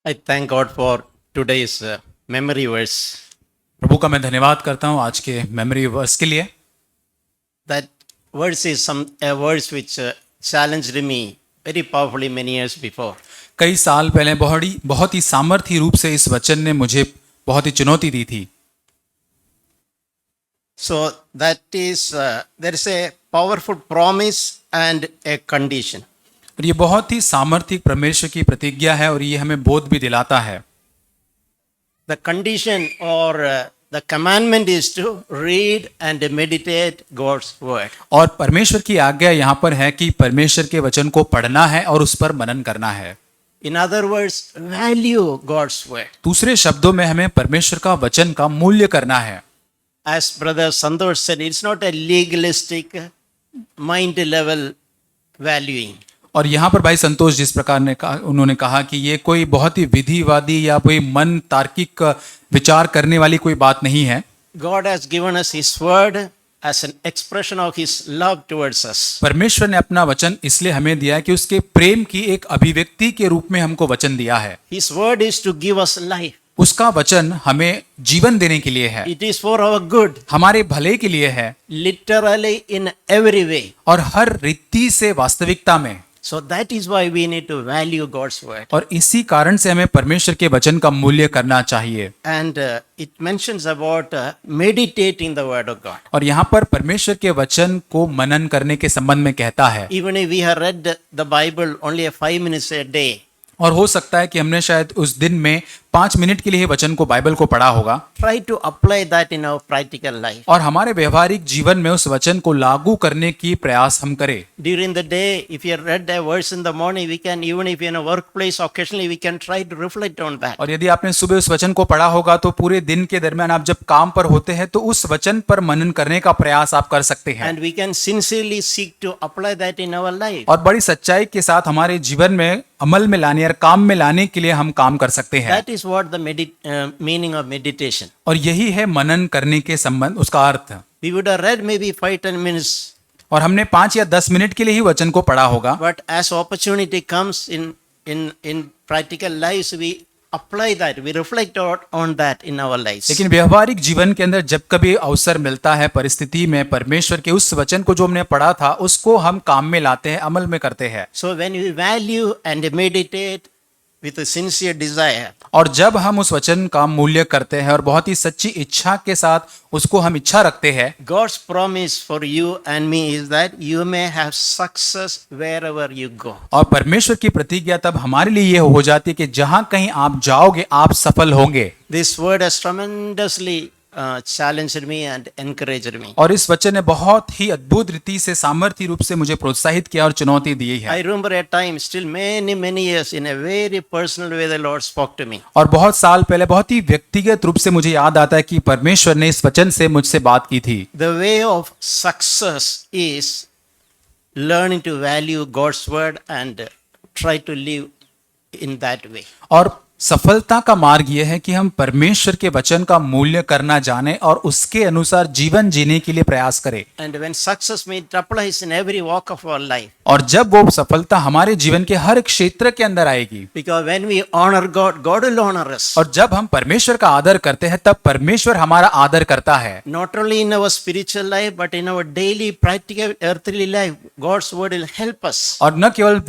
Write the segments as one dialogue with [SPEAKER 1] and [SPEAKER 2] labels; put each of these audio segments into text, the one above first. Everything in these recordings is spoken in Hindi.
[SPEAKER 1] I thank God for today's memory verse.
[SPEAKER 2] प्रभु का मैं धन्यवाद करता हूँ आज के मेमोरी वर्स के लिए।
[SPEAKER 1] That verse is a verse which challenged me very powerfully many years before.
[SPEAKER 2] कई साल पहले बहुत ही सामर्थ्य रूप से इस वचन ने मुझे बहुत ही चुनौती दी थी।
[SPEAKER 1] So that is there is a powerful promise and a condition.
[SPEAKER 2] और ये बहुत ही सामर्थ्य परमेश्वर की प्रतिज्ञा है और ये हमें बोध भी दिलाता है।
[SPEAKER 1] The condition or the commandment is to read and meditate God's word.
[SPEAKER 2] और परमेश्वर की आज्ञा यहाँ पर है कि परमेश्वर के वचन को पढ़ना है और उस पर मनन करना है।
[SPEAKER 1] In other words, value God's word.
[SPEAKER 2] दूसरे शब्दों में हमें परमेश्वर का वचन का मूल्य करना है।
[SPEAKER 1] As Brother Santosh said, it's not a legalistic mind level valuing.
[SPEAKER 2] और यहाँ पर भाई संतोष जिस प्रकार ने कहा, उन्होंने कहा कि ये कोई बहुत ही विधिवादी या कोई मन तार्किक विचार करने वाली कोई बात नहीं है।
[SPEAKER 1] God has given us His word as an expression of His love towards us.
[SPEAKER 2] परमेश्वर ने अपना वचन इसलिए हमें दिया है कि उसके प्रेम की एक अभिव्यक्ति के रूप में हमको वचन दिया है।
[SPEAKER 1] His word is to give us life.
[SPEAKER 2] उसका वचन हमें जीवन देने के लिए है,
[SPEAKER 1] It is for our good,
[SPEAKER 2] हमारे भले के लिए है,
[SPEAKER 1] literally in every way.
[SPEAKER 2] और हर रीति से वास्तविकता में।
[SPEAKER 1] So that is why we need to value God's word.
[SPEAKER 2] और इसी कारण से हमें परमेश्वर के वचन का मूल्य करना चाहिए।
[SPEAKER 1] And it mentions about meditating the word of God.
[SPEAKER 2] और यहाँ पर परमेश्वर के वचन को मनन करने के संबंध में कहता है।
[SPEAKER 1] Even if we have read the Bible only 5 minutes a day,
[SPEAKER 2] और हो सकता है कि हमने शायद उस दिन में 5 मिनट के लिए वचन को बाइबल को पढ़ा होगा,
[SPEAKER 1] try to apply that in our practical life.
[SPEAKER 2] और हमारे व्यवहारिक जीवन में उस वचन को लागू करने की प्रयास हम करें।
[SPEAKER 1] During the day, if you read a verse in the morning, we can, even if you're in a workplace, occasionally we can try to reflect on that.
[SPEAKER 2] और यदि आपने सुबह उस वचन को पढ़ा होगा तो पूरे दिन के दरमियान आप जब काम पर होते हैं तो उस वचन पर मनन करने का प्रयास आप कर सकते हैं।
[SPEAKER 1] And we can sincerely seek to apply that in our life.
[SPEAKER 2] और बड़ी सच्चाई के साथ हमारे जीवन में अमल में लाने और काम में लाने के लिए हम काम कर सकते हैं।
[SPEAKER 1] That is what the meaning of meditation.
[SPEAKER 2] और यही है मनन करने के संबंध, उसका अर्थ।
[SPEAKER 1] We would have read maybe 5-10 minutes,
[SPEAKER 2] और हमने 5 या 10 मिनट के लिए ही वचन को पढ़ा होगा,
[SPEAKER 1] but as opportunity comes in practical lives, we apply that, we reflect on that in our lives.
[SPEAKER 2] लेकिन व्यवहारिक जीवन के अंदर जब कभी अवसर मिलता है परिस्थिति में, परमेश्वर के उस वचन को जो हमने पढ़ा था उसको हम काम में लाते हैं, अमल में करते हैं।
[SPEAKER 1] So when we value and meditate with a sincere desire,
[SPEAKER 2] और जब हम उस वचन का मूल्य करते हैं और बहुत ही सच्ची इच्छा के साथ उसको हम इच्छा रखते हैं,
[SPEAKER 1] God's promise for you and me is that you may have success wherever you go.
[SPEAKER 2] और परमेश्वर की प्रतिज्ञा तब हमारे लिए ये हो जाती है कि जहां कहीं आप जाओगे आप सफल होंगे।
[SPEAKER 1] This word has tremendously challenged me and encouraged me.
[SPEAKER 2] और इस वचन ने बहुत ही अद्भुत रीति से सामर्थ्य रूप से मुझे प्रोत्साहित किया और चुनौती दी है।
[SPEAKER 1] I remember a time, still many years, in a very personal way the Lord spoke to me.
[SPEAKER 2] और बहुत साल पहले बहुत ही व्यक्तिगत रूप से मुझे याद आता है कि परमेश्वर ने इस वचन से मुझसे बात की थी।
[SPEAKER 1] The way of success is learning to value God's word and try to live in that way.
[SPEAKER 2] और सफलता का मार्ग यह है कि हम परमेश्वर के वचन का मूल्य करना जाने और उसके अनुसार जीवन जीने के लिए प्रयास करें।
[SPEAKER 1] And when success it applies in every walk of our life.
[SPEAKER 2] और जब वो सफलता हमारे जीवन के हर क्षेत्र के अंदर आएगी,
[SPEAKER 1] Because when we honor God, God will honor us.
[SPEAKER 2] और जब हम परमेश्वर का आदर करते हैं तब परमेश्वर हमारा आदर करता है।
[SPEAKER 1] Not only in our spiritual life, but in our daily practical earthly life, God's word will help us.
[SPEAKER 2] और न केवल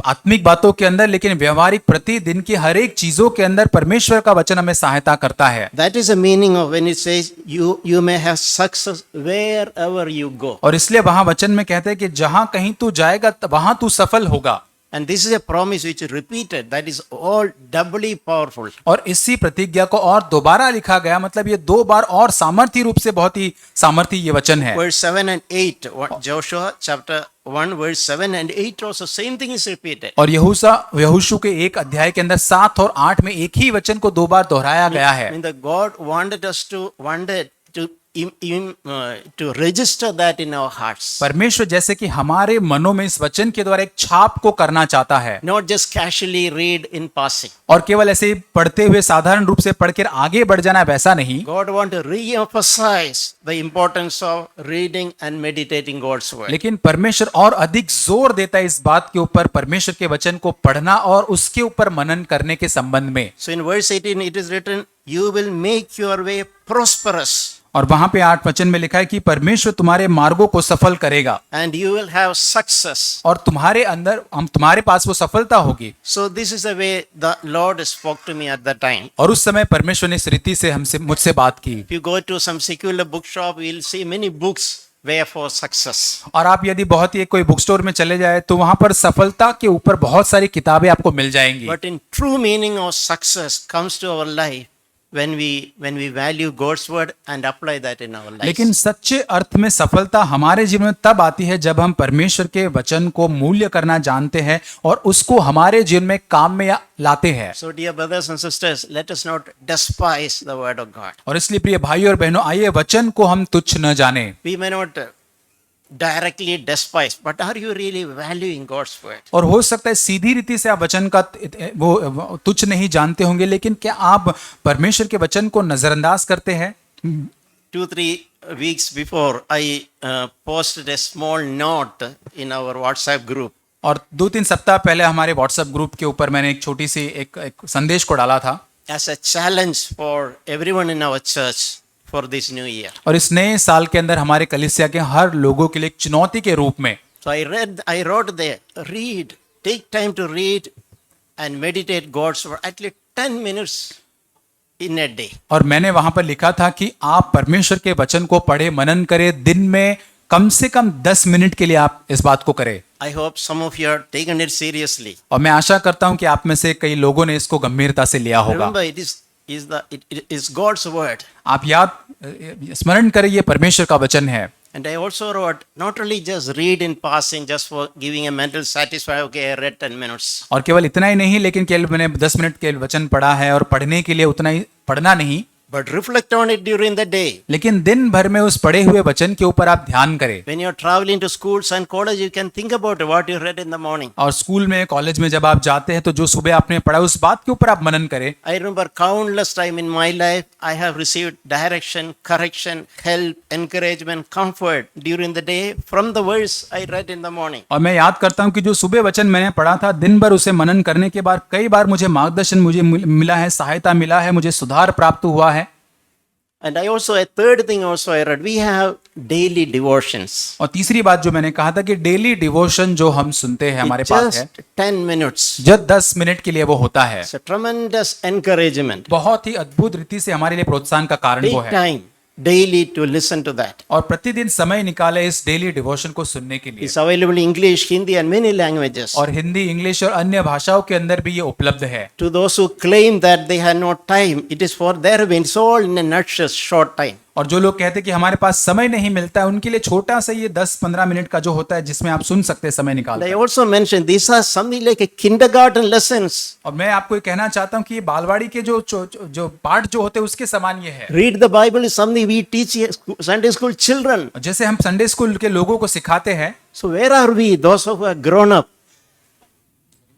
[SPEAKER 2] आत्मिक बातों के अंदर लेकिन व्यवहारिक प्रतिदिन की हर एक चीजों के अंदर परमेश्वर का वचन हमें सहायता करता है।
[SPEAKER 1] That is the meaning of when it says you may have success wherever you go.
[SPEAKER 2] और इसलिए वहां वचन में कहते हैं कि जहां कहीं तू जाएगा वहां तू सफल होगा।
[SPEAKER 1] And this is a promise which is repeated. That is all doubly powerful.
[SPEAKER 2] और इसी प्रतिज्ञा को और दोबारा लिखा गया, मतलब ये 2 बार और सामर्थ्य रूप से बहुत ही सामर्थ्य ये वचन है।
[SPEAKER 1] Verse 7 and 8, Joshua chapter 1 verse 7 and 8 also same thing is repeated.
[SPEAKER 2] और यहोशू के 1 अध्याय के अंदर 7 और 8 में एक ही वचन को 2 बार दोहराया गया है।
[SPEAKER 1] I mean, the God wanted us to to register that in our hearts.
[SPEAKER 2] परमेश्वर जैसे कि हमारे मनों में इस वचन के द्वारा एक छाप को करना चाहता है,
[SPEAKER 1] Not just casually read in passing.
[SPEAKER 2] और केवल ऐसे ही पढ़ते हुए साधारण रूप से पढ़कर आगे बढ़ जाना, वैसा नहीं।
[SPEAKER 1] God wants to re-emphasize the importance of reading and meditating God's word.
[SPEAKER 2] लेकिन परमेश्वर और अधिक जोर देता है इस बात के ऊपर, परमेश्वर के वचन को पढ़ना और उसके ऊपर मनन करने के संबंध में।
[SPEAKER 1] So in verse 18 it is written, you will make your way prosperous
[SPEAKER 2] और वहां पे 8 वचन में लिखा है कि परमेश्वर तुम्हारे मार्गों को सफल करेगा
[SPEAKER 1] and you will have success.
[SPEAKER 2] और तुम्हारे पास वो सफलता होगी।
[SPEAKER 1] So this is the way the Lord spoke to me at that time.
[SPEAKER 2] और उस समय परमेश्वर ने इस रीति से मुझसे बात की।
[SPEAKER 1] If you go to some secular bookshop, you will see many books way for success.
[SPEAKER 2] और आप यदि बहुत ही कोई बुक स्टोर में चले जाए तो वहां पर सफलता के ऊपर बहुत सारी किताबें आपको मिल जाएंगी।
[SPEAKER 1] But in true meaning of success comes to our life when we value God's word and apply that in our lives.
[SPEAKER 2] लेकिन सच्चे अर्थ में सफलता हमारे जीवन में तब आती है जब हम परमेश्वर के वचन को मूल्य करना जानते हैं और उसको हमारे जीवन में काम में लाते हैं।
[SPEAKER 1] So dear brothers and sisters, let us not despise the word of God.
[SPEAKER 2] और इसलिए प्रिय भाई और बहनों, आइए वचन को हम तुच्छ न जाने।
[SPEAKER 1] We may not directly despise, but are you really valuing God's word?
[SPEAKER 2] और हो सकता है सीधी रीति से आप वचन का वो तुच्छ नहीं जानते होंगे, लेकिन क्या आप परमेश्वर के वचन को नजरअंदाज करते हैं?
[SPEAKER 1] 2-3 weeks before, I posted a small note in our WhatsApp group.
[SPEAKER 2] और 2-3 सप्ताह पहले हमारे व्हाट्सएप ग्रुप के ऊपर मैंने एक छोटी सी एक संदेश को डाला था
[SPEAKER 1] As a challenge for everyone in our church for this new year.
[SPEAKER 2] और इस नए साल के अंदर हमारे कलीसिया के हर लोगों के लिए एक चुनौती के रूप में।
[SPEAKER 1] So I wrote there, read, take time to read and meditate God's word at least 10 minutes in a day.
[SPEAKER 2] और मैंने वहां पर लिखा था कि आप परमेश्वर के वचन को पढ़े, मनन करें, दिन में कम से कम 10 मिनट के लिए आप इस बात को करें।
[SPEAKER 1] I hope some of you are taken it seriously.
[SPEAKER 2] और मैं आशा करता हूं कि आप में से कई लोगों ने इसको गंभीरता से लिया होगा।
[SPEAKER 1] Remember, it is God's word.
[SPEAKER 2] आप स्मरण करें, ये परमेश्वर का वचन है।
[SPEAKER 1] And I also wrote, not only just read in passing, just for giving a mental satisfaction, okay, I read 10 minutes.
[SPEAKER 2] और केवल इतना ही नहीं, लेकिन केवल मैंने 10 मिनट के वचन पढ़ा है और पढ़ने के लिए उतना ही पढ़ना नहीं,
[SPEAKER 1] But reflect on it during the day.
[SPEAKER 2] लेकिन दिन भर में उस पढ़े हुए वचन के ऊपर आप ध्यान करें।
[SPEAKER 1] When you're traveling to schools and college, you can think about what you read in the morning.
[SPEAKER 2] और स्कूल में, कॉलेज में जब आप जाते हैं तो जो सुबह आपने पढ़ा उस बात के ऊपर आप मनन करें।
[SPEAKER 1] I remember countless time in my life, I have received direction, correction, help, encouragement, comfort during the day from the verse I read in the morning.
[SPEAKER 2] और मैं याद करता हूं कि जो सुबह वचन मैंने पढ़ा था, दिन भर उसे मनन करने के बाद कई बार मुझे मार्गदर्शन मिला है, सहायता मिला है, मुझे सुधार प्राप्त हुआ है।
[SPEAKER 1] And I also, a third thing also I read, we have daily devotions.
[SPEAKER 2] और तीसरी बात जो मैंने कहा था कि डेली डिवोशन जो हम सुनते हैं हमारे पास है,
[SPEAKER 1] Just 10 minutes.
[SPEAKER 2] जब 10 मिनट के लिए वो होता है,
[SPEAKER 1] It's a tremendous encouragement.
[SPEAKER 2] बहुत ही अद्भुत रीति से हमारे लिए प्रोत्साहन का कारण वो
[SPEAKER 1] Take
[SPEAKER 2] है।
[SPEAKER 1] time daily to listen to that.
[SPEAKER 2] और प्रतिदिन समय निकाले इस डेली डिवोशन को सुनने के लिए।
[SPEAKER 1] It's available in English, Hindi and many languages.
[SPEAKER 2] और हिंदी, इंग्लिश और अन्य भाषाओं के अंदर भी ये उपलब्ध है।
[SPEAKER 1] To those who claim that they have no time, it is for their win. It's all in a nutshell, short time.
[SPEAKER 2] और जो लोग कहते हैं कि हमारे पास समय नहीं मिलता है, उनके लिए छोटा सा ये 10-15 मिनट का जो होता है जिसमें आप सुन सकते हैं समय निकाल
[SPEAKER 1] And I
[SPEAKER 2] कर।
[SPEAKER 1] also mentioned these are something like a kindergarten lessons.
[SPEAKER 2] और मैं आपको ये कहना चाहता हूँ कि ये बालवाड़ी के जो पाठ जो होते हैं उसके समान ये है।
[SPEAKER 1] Read the Bible is something we teach Sunday school children.
[SPEAKER 2] जैसे हम संडे स्कूल के लोगों को सिखाते हैं,
[SPEAKER 1] So where are we, those who are grown up?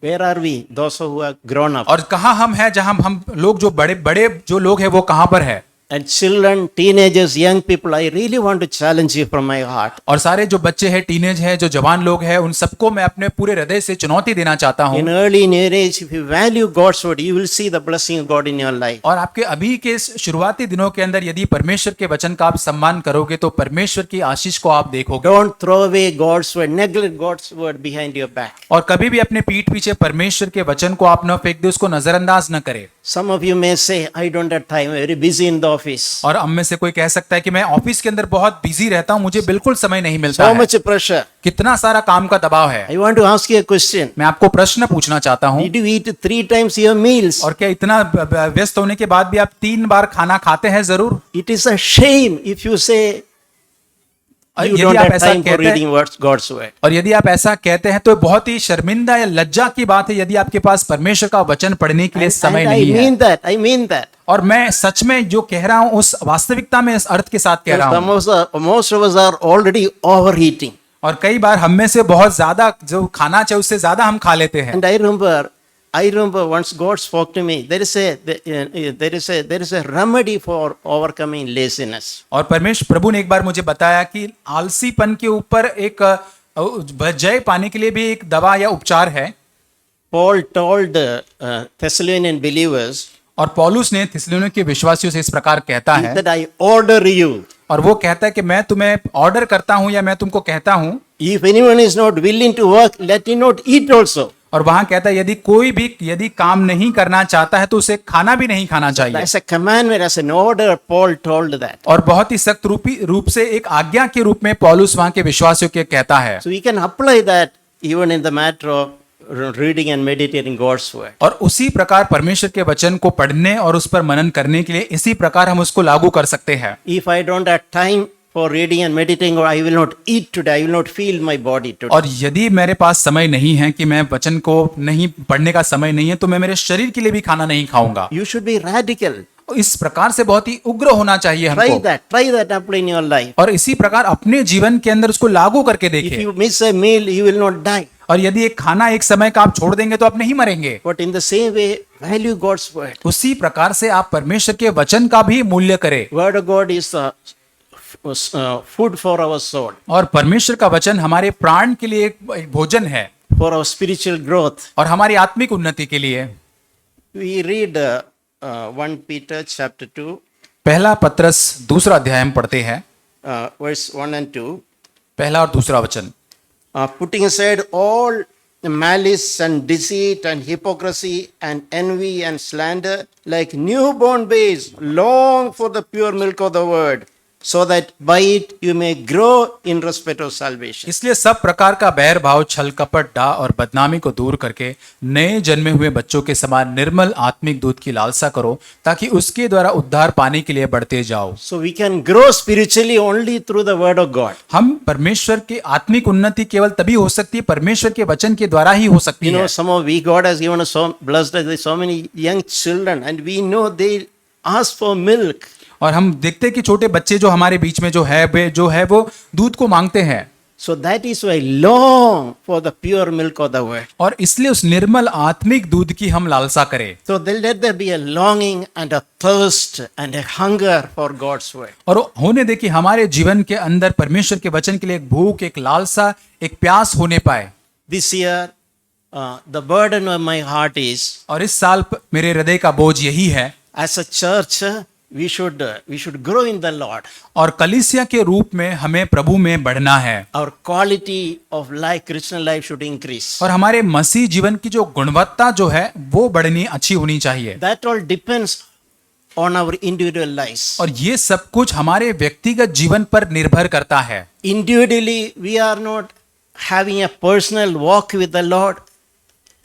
[SPEAKER 1] Where are we, those who are grown up?
[SPEAKER 2] और कहाँ हम हैं जहाँ हम लोग जो बड़े बड़े जो लोग हैं वो कहाँ पर है?
[SPEAKER 1] And children, teenagers, young people, I really want to challenge you from my heart.
[SPEAKER 2] और सारे जो बच्चे हैं, टीनेज हैं, जो जवान लोग हैं, उन सबको मैं अपने पूरे हृदय से चुनौती देना चाहता हूँ।
[SPEAKER 1] In early in your age, if you value God's word, you will see the blessing of God in your life.
[SPEAKER 2] और आपके अभी के शुरुआती दिनों के अंदर यदि परमेश्वर के वचन का आप सम्मान करोगे तो परमेश्वर की आशीष को आप देखोगे।
[SPEAKER 1] Don't throw away God's word, neglect God's word behind your back.
[SPEAKER 2] और कभी भी अपने पीठ पीछे परमेश्वर के वचन को आप न फेंक दे, उसको नजरअंदाज न करे।
[SPEAKER 1] Some of you may say, I don't have time, I'm very busy in the office.
[SPEAKER 2] और हम में से कोई कह सकता है कि मैं ऑफिस के अंदर बहुत बिजी रहता हूँ, मुझे बिल्कुल समय नहीं मिलता
[SPEAKER 1] So
[SPEAKER 2] है।
[SPEAKER 1] much pressure.
[SPEAKER 2] कितना सारा काम का दबाव है।
[SPEAKER 1] I want to ask you a question.
[SPEAKER 2] मैं आपको प्रश्न पूछना चाहता हूँ,
[SPEAKER 1] Did you eat 3 times your meals?
[SPEAKER 2] और क्या इतना व्यस्त होने के बाद भी आप 3 बार खाना खाते हैं जरूर?
[SPEAKER 1] It is a shame if you say,
[SPEAKER 2] और
[SPEAKER 1] You
[SPEAKER 2] यदि
[SPEAKER 1] don't
[SPEAKER 2] आप
[SPEAKER 1] have
[SPEAKER 2] ऐसा
[SPEAKER 1] time for
[SPEAKER 2] कहते हैं
[SPEAKER 1] reading God's word.
[SPEAKER 2] और यदि आप ऐसा कहते हैं तो बहुत ही शर्मिंदा या लज्जा की बात है यदि आपके पास परमेश्वर का वचन पढ़ने के लिए समय
[SPEAKER 1] And I
[SPEAKER 2] नहीं है।
[SPEAKER 1] mean that. I mean that.
[SPEAKER 2] और मैं सच में जो कह रहा हूं उस वास्तविकता में इस अर्थ के साथ कह रहा हूं।
[SPEAKER 1] Most of us are already overeating.
[SPEAKER 2] और कई बार हम में से बहुत ज्यादा जो खाना चाहिए उससे ज्यादा हम खा लेते हैं।
[SPEAKER 1] And I remember once God spoke to me. There is a remedy for overcoming laziness.
[SPEAKER 2] और परमेश्वर प्रभु ने एक बार मुझे बताया कि आलसीपन के ऊपर एक जय पाने के लिए भी एक दवा या उपचार है।
[SPEAKER 1] Paul told Thessalonian believers
[SPEAKER 2] और पौलुस ने थिस्सलुनीके के विश्वासियों से इस प्रकार कहता है,
[SPEAKER 1] that I order you.
[SPEAKER 2] और वो कहता है कि मैं तुम्हें ऑर्डर करता हूं या मैं तुमको कहता हूं।
[SPEAKER 1] If anyone is not willing to work, let him not eat also.
[SPEAKER 2] और वहां कहता है यदि कोई भी यदि काम नहीं करना चाहता है तो उसे खाना भी नहीं खाना चाहिए।
[SPEAKER 1] As a commandment, as an order, Paul told that.
[SPEAKER 2] और बहुत ही सख्त रूप से एक आज्ञा के रूप में पौलुस वहां के विश्वासियों के कहता है।
[SPEAKER 1] So we can apply that even in the matter of reading and meditating God's word.
[SPEAKER 2] और उसी प्रकार परमेश्वर के वचन को पढ़ने और उस पर मनन करने के लिए इसी प्रकार हम उसको लागू कर सकते हैं।
[SPEAKER 1] If I don't have time for reading and meditating, or I will not eat today, I will not feel my body today.
[SPEAKER 2] और यदि मेरे पास समय नहीं है कि मैं वचन को नहीं पढ़ने का समय नहीं है तो मैं मेरे शरीर के लिए भी खाना नहीं खाऊंगा।
[SPEAKER 1] You should be radical.
[SPEAKER 2] इस प्रकार से बहुत ही उग्र होना चाहिए हमको।
[SPEAKER 1] Try that apply in your life.
[SPEAKER 2] और इसी प्रकार अपने जीवन के अंदर उसको लागू करके
[SPEAKER 1] If
[SPEAKER 2] देखें।
[SPEAKER 1] you miss a meal, you will not die.
[SPEAKER 2] और यदि एक खाना एक समय का आप छोड़ देंगे तो आप नहीं मरेंगे।
[SPEAKER 1] But in the same way, value God's word.
[SPEAKER 2] उसी प्रकार से आप परमेश्वर के वचन का भी मूल्य करें।
[SPEAKER 1] Word of God is the food for our soul,
[SPEAKER 2] और परमेश्वर का वचन हमारे प्राण के लिए एक भोजन है
[SPEAKER 1] for our spiritual growth.
[SPEAKER 2] और हमारी आत्मिक उन्नति के लिए।
[SPEAKER 1] We read 1 Peter chapter 2,
[SPEAKER 2] पहला पत्रस दूसरा अध्याय हम पढ़ते हैं,
[SPEAKER 1] verse 1 and 2.
[SPEAKER 2] पहला और दूसरा वचन।
[SPEAKER 1] Putting aside all malice and deceit and hypocrisy and envy and slander, like newborn babes, long for the pure milk of the word, so that by it you may grow in respect of salvation.
[SPEAKER 2] इसलिए सब प्रकार का बैर भाव, छल कपट, डा और बदनामी को दूर करके नए जन्मे हुए बच्चों के समान निर्मल आत्मिक दूध की लालसा करो ताकि उसके द्वारा उद्धार पाने के लिए बढ़ते जाओ।
[SPEAKER 1] So we can grow spiritually only through the word of God.
[SPEAKER 2] हम परमेश्वर की आत्मिक उन्नति केवल तभी हो सकती है परमेश्वर के वचन के द्वारा ही हो सकती
[SPEAKER 1] You know,
[SPEAKER 2] है।
[SPEAKER 1] God has given us blessed us with so many young children, and we know they ask for milk.
[SPEAKER 2] और हम देखते हैं कि छोटे बच्चे जो हमारे बीच में जो है वो दूध को मांगते हैं।
[SPEAKER 1] So that is why long for the pure milk of the word.
[SPEAKER 2] और इसलिए उस निर्मल आत्मिक दूध की हम लालसा करें।
[SPEAKER 1] So let there be a longing and a thirst and a hunger for God's word.
[SPEAKER 2] और होने दे कि हमारे जीवन के अंदर परमेश्वर के वचन के लिए एक भूख, एक लालसा, एक प्यास होने पाए।
[SPEAKER 1] This year, the burden of my heart is,
[SPEAKER 2] और इस साल मेरे हृदय का बोझ यही है,
[SPEAKER 1] as a church, we should grow in the Lord.
[SPEAKER 2] और कलीसिया के रूप में हमें प्रभु में बढ़ना है।
[SPEAKER 1] Our quality of life, Christian life, should increase.
[SPEAKER 2] और हमारे मसीह जीवन की जो गुणवत्ता जो है वो बढ़नी अच्छी होनी चाहिए।
[SPEAKER 1] That all depends on our individual lives.
[SPEAKER 2] और ये सब कुछ हमारे व्यक्तिगत जीवन पर निर्भर करता है।
[SPEAKER 1] Individually, we are not having a personal walk with the Lord.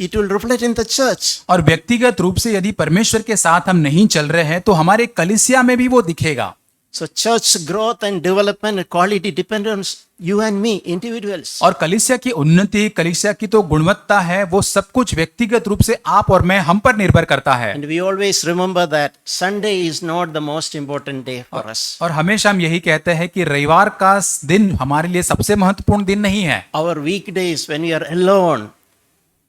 [SPEAKER 1] It will reflect in the church.
[SPEAKER 2] और व्यक्तिगत रूप से यदि परमेश्वर के साथ हम नहीं चल रहे हैं तो हमारे कलीसिया में भी वो दिखेगा।
[SPEAKER 1] So church growth and development and quality depend on you and me, individuals.
[SPEAKER 2] और कलीसिया की उन्नति, कलीसिया की तो गुणवत्ता है, वो सब कुछ व्यक्तिगत रूप से आप और मैं हम पर निर्भर करता है।
[SPEAKER 1] And we always remember that Sunday is not the most important day for us.
[SPEAKER 2] और हमेशा हम यही कहते हैं कि रविवार का दिन हमारे लिए सबसे महत्वपूर्ण दिन नहीं है।
[SPEAKER 1] Our weekdays when we are alone,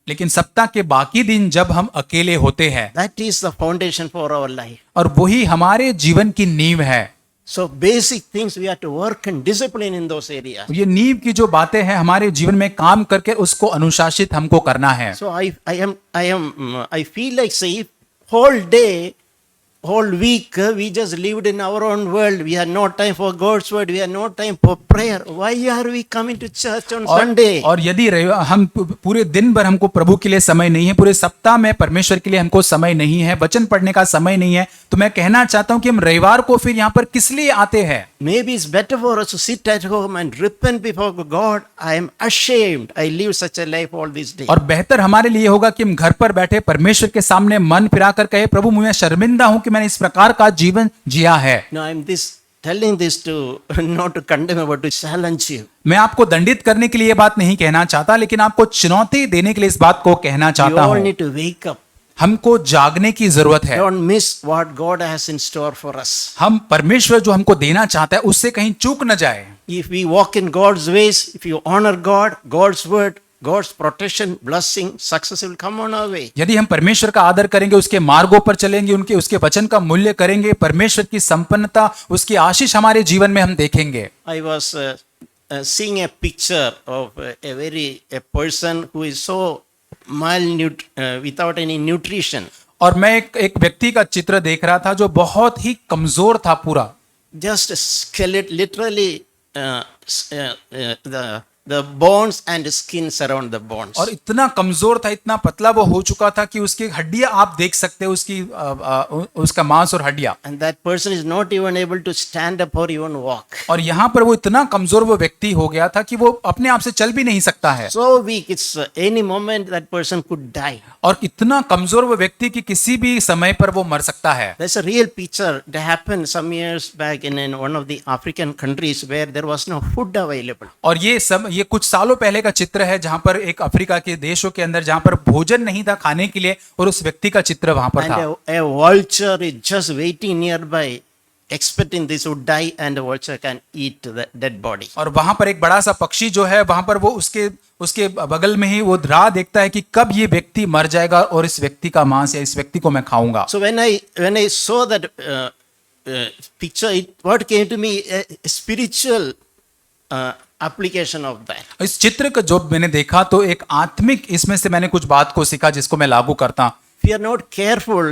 [SPEAKER 2] लेकिन सप्ताह के बाकी दिन जब हम अकेले होते हैं,
[SPEAKER 1] that is the foundation for our life.
[SPEAKER 2] और वही हमारे जीवन की नींव है।
[SPEAKER 1] So basic things we have to work and discipline in those areas.
[SPEAKER 2] ये नींव की जो बातें हैं हमारे जीवन में काम करके उसको अनुशासित हमको करना है।
[SPEAKER 1] So I feel like say whole day, whole week we just lived in our own world. We had no time for God's word. We had no time for prayer. Why are we coming to church on Sunday?
[SPEAKER 2] और यदि हम पूरे दिन भर हमको प्रभु के लिए समय नहीं है, पूरे सप्ताह में परमेश्वर के लिए हमको समय नहीं है, वचन पढ़ने का समय नहीं है, तो मैं कहना चाहता हूं कि हम रविवार को फिर यहाँ पर किस लिए आते हैं?
[SPEAKER 1] Maybe it's better for us to sit at home and repent before God. I am ashamed. I live such a life all these days.
[SPEAKER 2] और बेहतर हमारे लिए होगा कि हम घर पर बैठे परमेश्वर के सामने मन फिराकर कहे, प्रभु मैं शर्मिंदा हूं कि मैंने इस प्रकार का जीवन जिया है।
[SPEAKER 1] No, I'm this telling this to not to condemn but to challenge you.
[SPEAKER 2] मैं आपको दंडित करने के लिए ये बात नहीं कहना चाहता, लेकिन आपको चुनौती देने के लिए इस बात को कहना
[SPEAKER 1] You
[SPEAKER 2] चाहता
[SPEAKER 1] all
[SPEAKER 2] हूं।
[SPEAKER 1] need to wake up.
[SPEAKER 2] हमको जागने की जरूरत है।
[SPEAKER 1] Don't miss what God has in store for us.
[SPEAKER 2] हम परमेश्वर जो हमको देना चाहता है उससे कहीं चूक न जाए।
[SPEAKER 1] If we walk in God's ways, if you honor God, God's word, God's protection, blessing, success will come on our way.
[SPEAKER 2] यदि हम परमेश्वर का आदर करेंगे, उसके मार्गों पर चलेंगे, उसके वचन का मूल्य करेंगे, परमेश्वर की संपन्नता, उसकी आशीष हमारे जीवन में हम देखेंगे।
[SPEAKER 1] I was seeing a picture of a person who is so without any nutrition.
[SPEAKER 2] और मैं एक व्यक्ति का चित्र देख रहा था जो बहुत ही कमजोर था पूरा।
[SPEAKER 1] Just a skeleton, literally the bones and skins around the bones.
[SPEAKER 2] और इतना कमजोर था, इतना पतला वो हो चुका था कि उसकी हड्डियां आप देख सकते हो, उसका मांस और हड्डियां।
[SPEAKER 1] And that person is not even able to stand up or even walk.
[SPEAKER 2] और यहाँ पर वो इतना कमजोर वो व्यक्ति हो गया था कि वो अपने आप से चल भी नहीं सकता है।
[SPEAKER 1] So weak, it's any moment that person could die.
[SPEAKER 2] और इतना कमजोर वो व्यक्ति कि किसी भी समय पर वो मर सकता है।
[SPEAKER 1] There's a real picture that happened some years back in one of the African countries where there was no food available.
[SPEAKER 2] और ये कुछ सालों पहले का चित्र है जहां पर एक अफ्रीका के देशों के अंदर जहां पर भोजन नहीं था खाने के लिए, और उस व्यक्ति का चित्र वहां पर था।
[SPEAKER 1] And a vulture is just waiting nearby, expecting this would die and the vulture can eat the dead body.
[SPEAKER 2] और वहां पर एक बड़ा सा पक्षी जो है वहां पर वो उसके बगल में ही वो राह देखता है कि कब ये व्यक्ति मर जाएगा और इस व्यक्ति का मांस या इस व्यक्ति को मैं खाऊंगा।
[SPEAKER 1] So when I saw that picture, what came to me a spiritual application of that.
[SPEAKER 2] इस चित्र का जो मैंने देखा तो एक आत्मिक इसमें से मैंने कुछ बात को सीखा जिसको मैं लागू करता।
[SPEAKER 1] If we are not careful,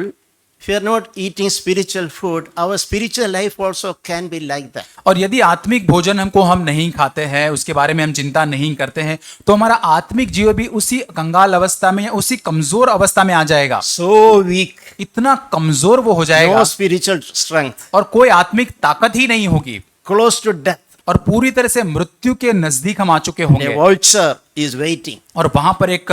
[SPEAKER 1] if we are not eating spiritual food, our spiritual life also can be like that.
[SPEAKER 2] और यदि आत्मिक भोजन हम नहीं खाते हैं, उसके बारे में हम चिंता नहीं करते हैं, तो हमारा आत्मिक जीवन भी उसी कंगाल अवस्था में या उसी कमजोर अवस्था में आ जाएगा।
[SPEAKER 1] So weak.
[SPEAKER 2] इतना कमजोर वो हो जाएगा
[SPEAKER 1] No spiritual strength.
[SPEAKER 2] और कोई आत्मिक ताकत ही नहीं होगी,
[SPEAKER 1] Close to death.
[SPEAKER 2] और पूरी तरह से मृत्यु के नजदीक हम आ चुके
[SPEAKER 1] A
[SPEAKER 2] होंगे।
[SPEAKER 1] vulture is waiting.
[SPEAKER 2] और वहां पर एक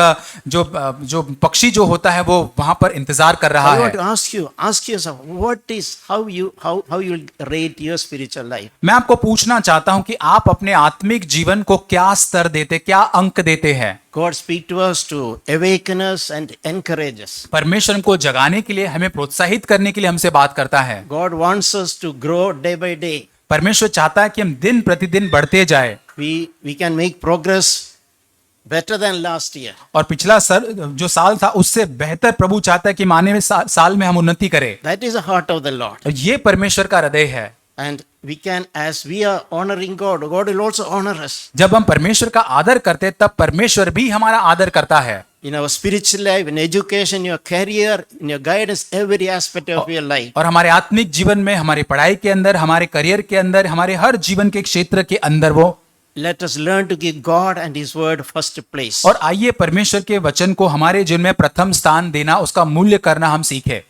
[SPEAKER 2] जो पक्षी जो होता है वो वहां पर इंतजार कर रहा
[SPEAKER 1] I
[SPEAKER 2] है।
[SPEAKER 1] want to ask yourself, what is how you will rate your spiritual life?
[SPEAKER 2] मैं आपको पूछना चाहता हूं कि आप अपने आत्मिक जीवन को क्या स्तर देते, क्या अंक देते हैं?
[SPEAKER 1] God speak to us to awaken us and encourage us.
[SPEAKER 2] परमेश्वर को जगाने के लिए, हमें प्रोत्साहित करने के लिए हमसे बात करता है।
[SPEAKER 1] God wants us to grow day by day.
[SPEAKER 2] परमेश्वर चाहता है कि हम दिन प्रतिदिन बढ़ते जाए।
[SPEAKER 1] We can make progress better than last year.
[SPEAKER 2] और पिछला जो साल था उससे बेहतर प्रभु चाहता है कि आने में साल में हम उन्नति करें।
[SPEAKER 1] That is the heart of the Lord.
[SPEAKER 2] और ये परमेश्वर का हृदय है।
[SPEAKER 1] And we can, as we are honoring God, God will also honor us.
[SPEAKER 2] जब हम परमेश्वर का आदर करते तब परमेश्वर भी हमारा आदर करता है।
[SPEAKER 1] In our spiritual life, in education, your career, in your guidance, every aspect of your life.
[SPEAKER 2] और हमारे आत्मिक जीवन में, हमारी पढ़ाई के अंदर, हमारे करियर के अंदर, हमारे हर जीवन के क्षेत्र के अंदर वो
[SPEAKER 1] Let us learn to give God and His word first place.
[SPEAKER 2] और आइए परमेश्वर के वचन को हमारे जीवन में प्रथम स्थान देना, उसका मूल्य करना हम सीखे।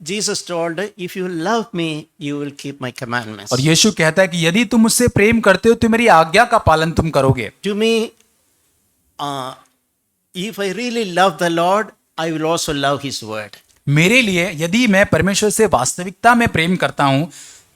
[SPEAKER 1] Jesus told, if you love me, you will keep my commandments.
[SPEAKER 2] और यीशु कहता है कि यदि तुम मुझसे प्रेम करते हो तो मेरी आज्ञा का पालन तुम करोगे।
[SPEAKER 1] To me, if I really love the Lord, I will also love His word.
[SPEAKER 2] मेरे लिए यदि मैं परमेश्वर से वास्तविकता में प्रेम करता हूं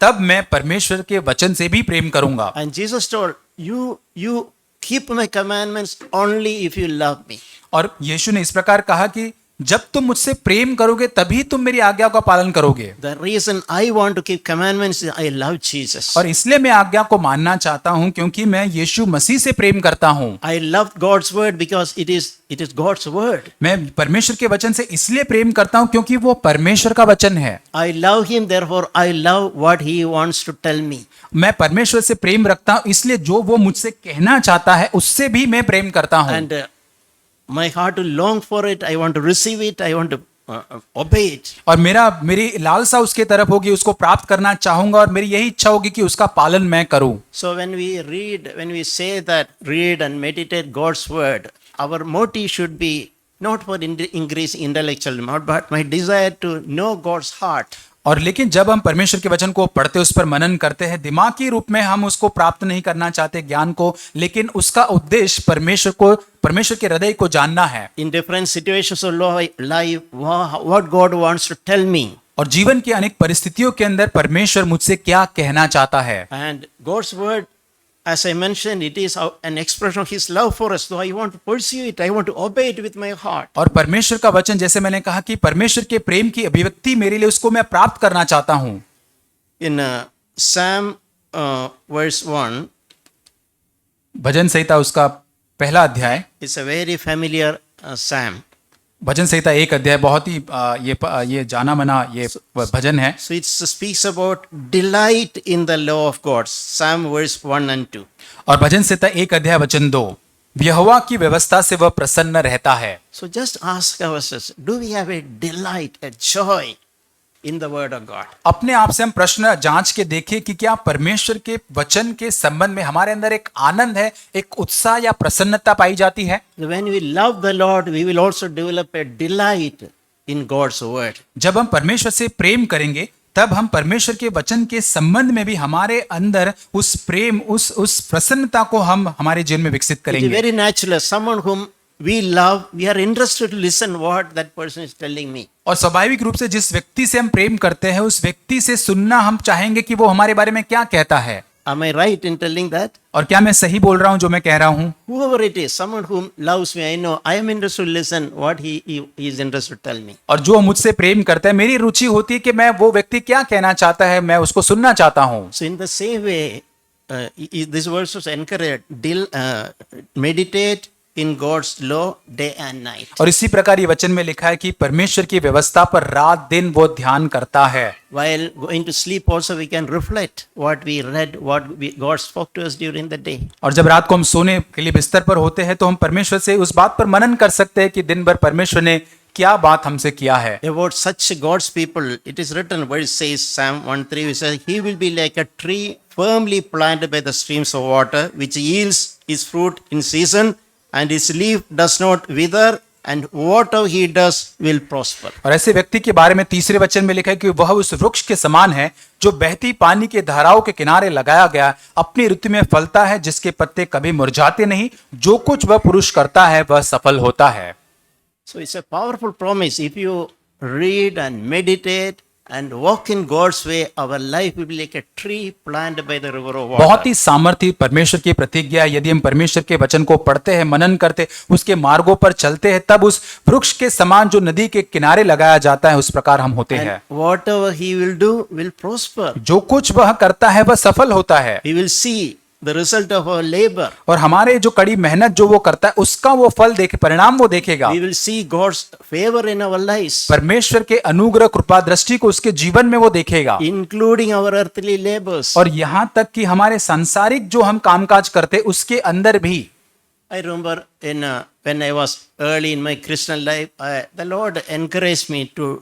[SPEAKER 2] तब मैं परमेश्वर के वचन से भी प्रेम करूंगा।
[SPEAKER 1] And Jesus told, you keep my commandments only if you love me.
[SPEAKER 2] और यीशु ने इस प्रकार कहा कि जब तुम मुझसे प्रेम करोगे तभी तुम मेरी आज्ञा का पालन करोगे।
[SPEAKER 1] The reason I want to keep commandments is I love Jesus.
[SPEAKER 2] और इसलिए मैं आज्ञा को मानना चाहता हूं क्योंकि मैं यीशु मसीह से प्रेम करता हूं।
[SPEAKER 1] I love God's word because it is God's word.
[SPEAKER 2] मैं परमेश्वर के वचन से इसलिए प्रेम करता हूं क्योंकि वो परमेश्वर का वचन है।
[SPEAKER 1] I love Him, therefore I love what He wants to tell me.
[SPEAKER 2] मैं परमेश्वर से प्रेम रखता हूं इसलिए जो वो मुझसे कहना चाहता है उससे भी मैं प्रेम करता हूं।
[SPEAKER 1] And my heart will long for it. I want to receive it. I want to obey it.
[SPEAKER 2] और मेरी लालसा उसके तरफ होगी, उसको प्राप्त करना चाहूंगा और मेरी यही इच्छा होगी कि उसका पालन मैं करूं।
[SPEAKER 1] So when we say that read and meditate God's word, our motive should be not for increase intellectual knowledge, but my desire to know God's heart.
[SPEAKER 2] और लेकिन जब हम परमेश्वर के वचन को पढ़ते, उस पर मनन करते हैं, दिमागी रूप में हम उसको प्राप्त नहीं करना चाहते ज्ञान को, लेकिन उसका उद्देश्य परमेश्वर के हृदय को जानना है।
[SPEAKER 1] In different situations of life, what God wants to tell me.
[SPEAKER 2] और जीवन के अनेक परिस्थितियों के अंदर परमेश्वर मुझसे क्या कहना चाहता है।
[SPEAKER 1] And God's word, as I mentioned, it is an expression of His love for us. So I want to pursue it. I want to obey it with my heart.
[SPEAKER 2] और परमेश्वर का वचन, जैसे मैंने कहा कि परमेश्वर के प्रेम की अभिव्यक्ति मेरे लिए, उसको मैं प्राप्त करना चाहता हूं।
[SPEAKER 1] In Psalm verse 1,
[SPEAKER 2] भजन संहिता उसका पहला अध्याय,
[SPEAKER 1] it's a very familiar psalm.
[SPEAKER 2] भजन संहिता 1 अध्याय बहुत ही ये जाना माना ये भजन है।
[SPEAKER 1] So it speaks about delight in the law of God. Psalm verse 1 and 2.
[SPEAKER 2] और भजन संहिता 1 अध्याय वचन 2, यहोवा की व्यवस्था से वह प्रसन्न रहता है।
[SPEAKER 1] So just ask ourselves, do we have a delight, a joy in the word of God?
[SPEAKER 2] अपने आप से हम प्रश्न जांच के देखें कि क्या परमेश्वर के वचन के संबंध में हमारे अंदर एक आनंद है, एक उत्साह या प्रसन्नता पाई जाती है।
[SPEAKER 1] When we love the Lord, we will also develop a delight in God's word.
[SPEAKER 2] जब हम परमेश्वर से प्रेम करेंगे तब हम परमेश्वर के वचन के संबंध में भी हमारे अंदर उस प्रेम, उस प्रसन्नता को हम हमारे जीवन में विकसित
[SPEAKER 1] It is
[SPEAKER 2] करेंगे।
[SPEAKER 1] very natural. Someone whom we love, we are interested to listen what that person is telling me.
[SPEAKER 2] और स्वाभाविक रूप से जिस व्यक्ति से हम प्रेम करते हैं उस व्यक्ति से सुनना हम चाहेंगे कि वो हमारे बारे में क्या कहता है।
[SPEAKER 1] Am I right in telling that?
[SPEAKER 2] और क्या मैं सही बोल रहा हूं जो मैं कह रहा हूं?
[SPEAKER 1] Whoever it is, someone whom loves me, I know I am interested to listen what he is interested to tell me.
[SPEAKER 2] और जो मुझसे प्रेम करता है, मेरी रुचि होती है कि मैं वो व्यक्ति क्या कहना चाहता है, मैं उसको सुनना चाहता हूं।
[SPEAKER 1] So in the same way, this verse was encouraged, meditate in God's law day and night.
[SPEAKER 2] और इसी प्रकार ये वचन में लिखा है कि परमेश्वर की व्यवस्था पर रात दिन वो ध्यान करता है।
[SPEAKER 1] While going to sleep also we can reflect what we read, God spoke to us during the day.
[SPEAKER 2] और जब रात को हम सोने के लिए बिस्तर पर होते हैं तो हम परमेश्वर से उस बात पर मनन कर सकते हैं कि दिन भर परमेश्वर ने क्या बात हमसे किया है।
[SPEAKER 1] About such God's people, it is written, where it says, Psalm 1:3, it says, He will be like a tree firmly planted by the streams of water, which yields his fruit in season, and his leaf does not wither, and whatever he does will prosper.
[SPEAKER 2] और ऐसे व्यक्ति के बारे में तीसरे वचन में लिखा है कि वह उस वृक्ष के समान है जो बहती पानी के धाराओं के किनारे लगाया गया, अपनी ऋतु में फलता है, जिसके पत्ते कभी मुरझाते नहीं, जो कुछ वह पुरुष करता है वह सफल होता है।
[SPEAKER 1] So it's a powerful promise. If you read and meditate and walk in God's way, our life will be like a tree planted by the river of water.
[SPEAKER 2] बहुत ही सामर्थ्य परमेश्वर की प्रतिज्ञा है। यदि हम परमेश्वर के वचन को पढ़ते हैं, मनन करते, उसके मार्गों पर चलते हैं, तब उस वृक्ष के समान जो नदी के किनारे लगाया जाता है उस प्रकार हम होते हैं।
[SPEAKER 1] And whatever he will do will prosper.
[SPEAKER 2] जो कुछ वह करता है वह सफल होता है।
[SPEAKER 1] We will see the result of our labor.
[SPEAKER 2] और हमारे जो कड़ी मेहनत जो वो करता है उसका वो फल देखे, परिणाम वो देखेगा।
[SPEAKER 1] We will see God's favor in our lives,
[SPEAKER 2] परमेश्वर के अनुग्रह कृपा दृष्टि को उसके जीवन में वो देखेगा,
[SPEAKER 1] including our earthly labors.
[SPEAKER 2] और यहाँ तक कि हमारे सांसारिक जो हम कामकाज करते उसके अंदर भी।
[SPEAKER 1] I remember when I was early in my Christian life, the Lord encouraged me to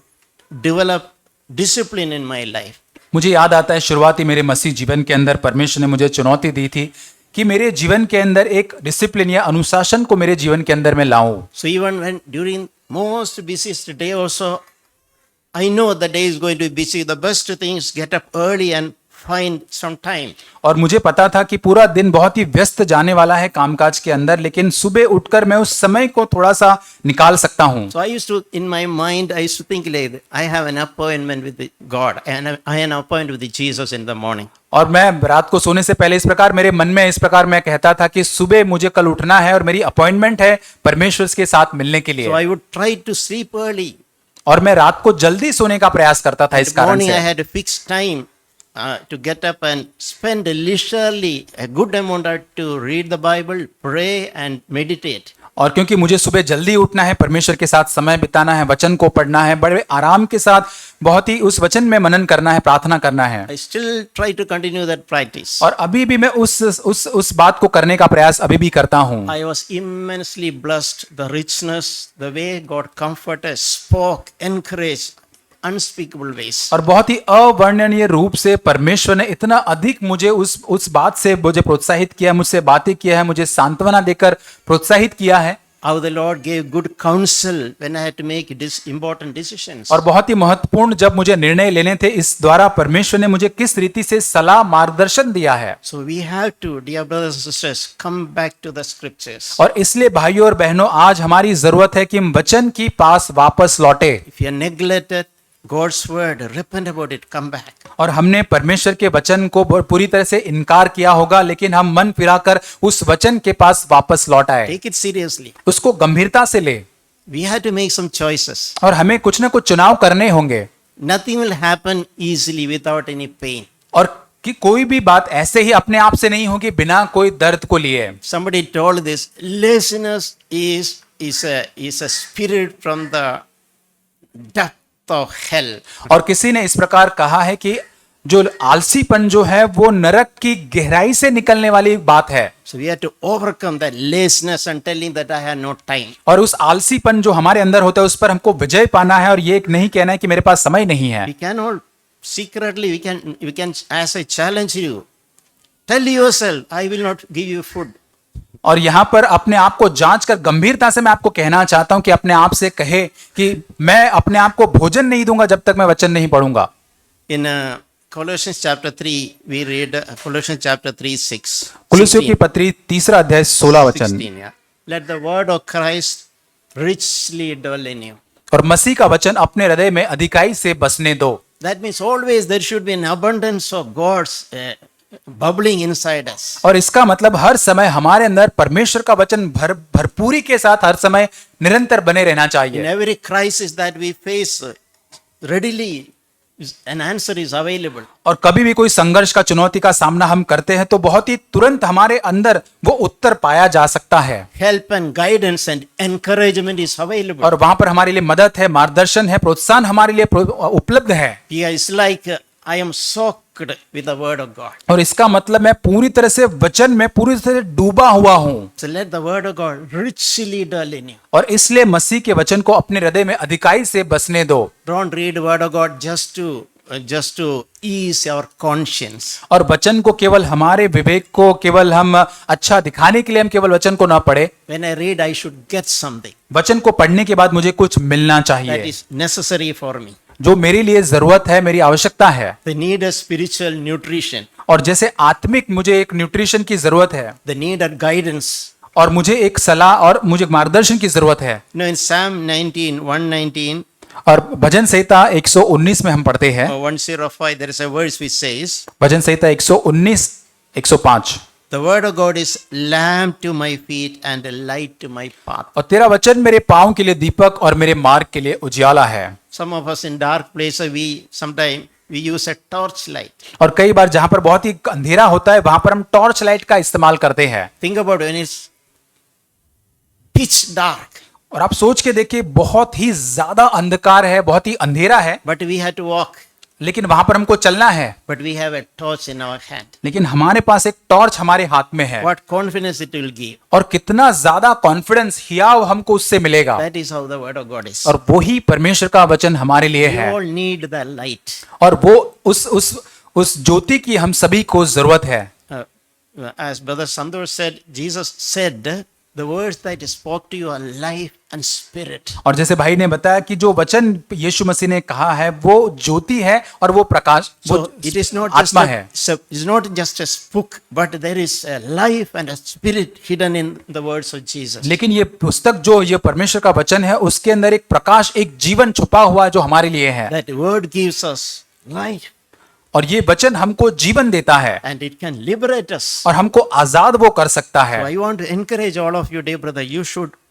[SPEAKER 1] develop discipline in my life.
[SPEAKER 2] मुझे याद आता है शुरुआती मेरे मसीह जीवन के अंदर परमेश्वर ने मुझे चुनौती दी थी कि मेरे जीवन के अंदर एक डिसिप्लिन या अनुशासन को मेरे जीवन के अंदर मैं लाऊं।
[SPEAKER 1] So even when during most busiest day also, I know the day is going to be busy. The best thing is get up early and find some time.
[SPEAKER 2] और मुझे पता था कि पूरा दिन बहुत ही व्यस्त जाने वाला है कामकाज के अंदर, लेकिन सुबह उठकर मैं उस समय को थोड़ा सा निकाल सकता हूं।
[SPEAKER 1] So I used to, in my mind, I used to think like, I have an appointment with God, and I have an appointment with Jesus in the morning.
[SPEAKER 2] और मैं रात को सोने से पहले इस प्रकार मेरे मन में इस प्रकार मैं कहता था कि सुबह मुझे कल उठना है और मेरी अपॉइंटमेंट है परमेश्वर के साथ मिलने के लिए।
[SPEAKER 1] So I would try to sleep early.
[SPEAKER 2] और मैं रात को जल्दी सोने का प्रयास करता था इस
[SPEAKER 1] In the
[SPEAKER 2] कारण
[SPEAKER 1] morning I
[SPEAKER 2] से।
[SPEAKER 1] had a fixed time to get up and spend leisurely a good amount to read the Bible, pray and meditate.
[SPEAKER 2] और क्योंकि मुझे सुबह जल्दी उठना है, परमेश्वर के साथ समय बिताना है, वचन को पढ़ना है, बड़े आराम के साथ बहुत ही उस वचन में मनन करना है, प्रार्थना करना है।
[SPEAKER 1] I still try to continue that practice.
[SPEAKER 2] और अभी भी मैं उस बात को करने का प्रयास अभी भी करता हूँ।
[SPEAKER 1] I was immensely blessed, the richness, the way God comforted, spoke, encouraged, unspeakable ways.
[SPEAKER 2] और बहुत ही अवर्णनीय रूप से परमेश्वर ने इतना अधिक मुझे उस बात से मुझे प्रोत्साहित किया, मुझसे बातें किया है, मुझे सांत्वना देकर प्रोत्साहित किया है।
[SPEAKER 1] How the Lord gave good counsel when I had to make important decisions.
[SPEAKER 2] और बहुत ही महत्वपूर्ण जब मुझे निर्णय लेने थे, इस द्वारा परमेश्वर ने मुझे किस रीति से सलाह मार्गदर्शन दिया है।
[SPEAKER 1] So we have to, dear brothers and sisters, come back to the scriptures.
[SPEAKER 2] और इसलिए भाइयों और बहनों आज हमारी जरूरत है कि हम वचन की पास वापस लौटे।
[SPEAKER 1] If you are neglected, God's word, repent about it, come back.
[SPEAKER 2] और हमने परमेश्वर के वचन को पूरी तरह से इनकार किया होगा, लेकिन हम मन फिराकर उस वचन के पास वापस लौट आए,
[SPEAKER 1] Take it seriously.
[SPEAKER 2] उसको गंभीरता से ले।
[SPEAKER 1] We have to make some choices.
[SPEAKER 2] और हमें कुछ ना कुछ चुनाव करने होंगे,
[SPEAKER 1] Nothing will happen easily without any pain.
[SPEAKER 2] और कि कोई भी बात ऐसे ही अपने आप से नहीं होगी बिना कोई दर्द को लिए।
[SPEAKER 1] Somebody told this, laziness is a spirit from the depth of hell.
[SPEAKER 2] और किसी ने इस प्रकार कहा है कि जो आलसीपन जो है वो नरक की गहराई से निकलने वाली बात है।
[SPEAKER 1] So we have to overcome that laziness and telling that I have no time.
[SPEAKER 2] और उस आलसीपन जो हमारे अंदर होता है उस पर हमको विजय पाना है, और ये नहीं कहना है कि मेरे पास समय नहीं है।
[SPEAKER 1] We can all secretly, we can, as I challenge you, tell yourself, I will not give you food.
[SPEAKER 2] और यहां पर अपने आप को जांच कर गंभीरता से मैं आपको कहना चाहता हूं कि अपने आप से कहे कि मैं अपने आप को भोजन नहीं दूंगा जब तक मैं वचन नहीं पढ़ूंगा।
[SPEAKER 1] In Colossians chapter 3, we read Colossians chapter 3, 6.
[SPEAKER 2] कुलुस्सियों की पत्री 3 अध्याय 16 वचन।
[SPEAKER 1] 16, yeah. Let the word of Christ richly dwell in you.
[SPEAKER 2] और मसीह का वचन अपने हृदय में अधिकाई से बसने दो।
[SPEAKER 1] That means always there should be an abundance of God's bubbling inside us.
[SPEAKER 2] और इसका मतलब हर समय हमारे अंदर परमेश्वर का वचन भरपूरी के साथ हर समय निरंतर बने रहना
[SPEAKER 1] In
[SPEAKER 2] चाहिए।
[SPEAKER 1] every crisis that we face, readily an answer is available.
[SPEAKER 2] और कभी भी कोई संघर्ष का चुनौती का सामना हम करते हैं तो बहुत ही तुरंत हमारे अंदर वो उत्तर पाया जा सकता है,
[SPEAKER 1] Help and guidance and encouragement is available.
[SPEAKER 2] और वहां पर हमारे लिए मदद है, मार्गदर्शन है, प्रोत्साहन हमारे लिए उपलब्ध है।
[SPEAKER 1] Yeah, it's like I am soaked with the word of God.
[SPEAKER 2] और इसका मतलब मैं पूरी तरह से वचन में पूरी तरह से डूबा हुआ हूं,
[SPEAKER 1] So let the word of God richly dwell in you.
[SPEAKER 2] और इसलिए मसीह के वचन को अपने हृदय में अधिकाई से बसने दो।
[SPEAKER 1] Don't read word of God just to ease your conscience.
[SPEAKER 2] और वचन को केवल हमारे विवेक को केवल हम अच्छा दिखाने के लिए हम केवल वचन को ना पढ़े।
[SPEAKER 1] When I read, I should get something
[SPEAKER 2] वचन को पढ़ने के बाद मुझे कुछ मिलना
[SPEAKER 1] that
[SPEAKER 2] चाहिए
[SPEAKER 1] is necessary for me.
[SPEAKER 2] जो मेरे लिए जरूरत है, मेरी आवश्यकता है।
[SPEAKER 1] They need a spiritual nutrition.
[SPEAKER 2] और जैसे आत्मिक मुझे एक न्यूट्रिशन की जरूरत है,
[SPEAKER 1] They need a guidance.
[SPEAKER 2] और मुझे एक सलाह और मुझे मार्गदर्शन की जरूरत है।
[SPEAKER 1] In Psalm 19, 119
[SPEAKER 2] और भजन संहिता 119 में हम पढ़ते हैं,
[SPEAKER 1] or 105, there is a verse which says,
[SPEAKER 2] bhajan Samhita 119 105,
[SPEAKER 1] the word of God is lamp to my feet and a light to my path.
[SPEAKER 2] और तेरा वचन मेरे पाँव के लिए दीपक और मेरे मार्ग के लिए उजियाला है।
[SPEAKER 1] Some of us in dark places, we use a torch light.
[SPEAKER 2] और कई बार जहां पर बहुत ही अंधेरा होता है वहां पर हम टॉर्च लाइट का इस्तेमाल करते हैं।
[SPEAKER 1] Think about when it's pitch dark,
[SPEAKER 2] और आप सोच के देखिए बहुत ही ज्यादा अंधकार है, बहुत ही अंधेरा है,
[SPEAKER 1] but we have to walk,
[SPEAKER 2] लेकिन वहां पर हमको चलना है,
[SPEAKER 1] but we have a torch in our hand.
[SPEAKER 2] लेकिन हमारे पास एक टॉर्च हमारे हाथ में है।
[SPEAKER 1] What confidence it will give.
[SPEAKER 2] और कितना ज्यादा कॉन्फिडेंस हियाव हमको उससे मिलेगा।
[SPEAKER 1] That is how the word of God is.
[SPEAKER 2] और वही परमेश्वर का वचन हमारे लिए
[SPEAKER 1] We
[SPEAKER 2] है,
[SPEAKER 1] all need the light.
[SPEAKER 2] और वो उस ज्योति की हम सभी को जरूरत है।
[SPEAKER 1] As Brother Sandur said, Jesus said, the words that spoke to you are life and spirit.
[SPEAKER 2] और जैसे भाई ने बताया कि जो वचन यीशु मसीह ने कहा है वो ज्योति है और वो प्रकाश,
[SPEAKER 1] So
[SPEAKER 2] वो
[SPEAKER 1] it is not just
[SPEAKER 2] आत्मा है।
[SPEAKER 1] it's not just a book, but there is a life and a spirit hidden in the words of Jesus.
[SPEAKER 2] लेकिन ये पुस्तक जो ये परमेश्वर का वचन है उसके अंदर एक प्रकाश, एक जीवन छुपा हुआ है जो हमारे लिए है।
[SPEAKER 1] That word gives us life
[SPEAKER 2] और ये वचन हमको जीवन देता है
[SPEAKER 1] and it can liberate us.
[SPEAKER 2] और हमको आजाद वो कर सकता
[SPEAKER 1] So
[SPEAKER 2] है।
[SPEAKER 1] I want to encourage all of you, dear brother,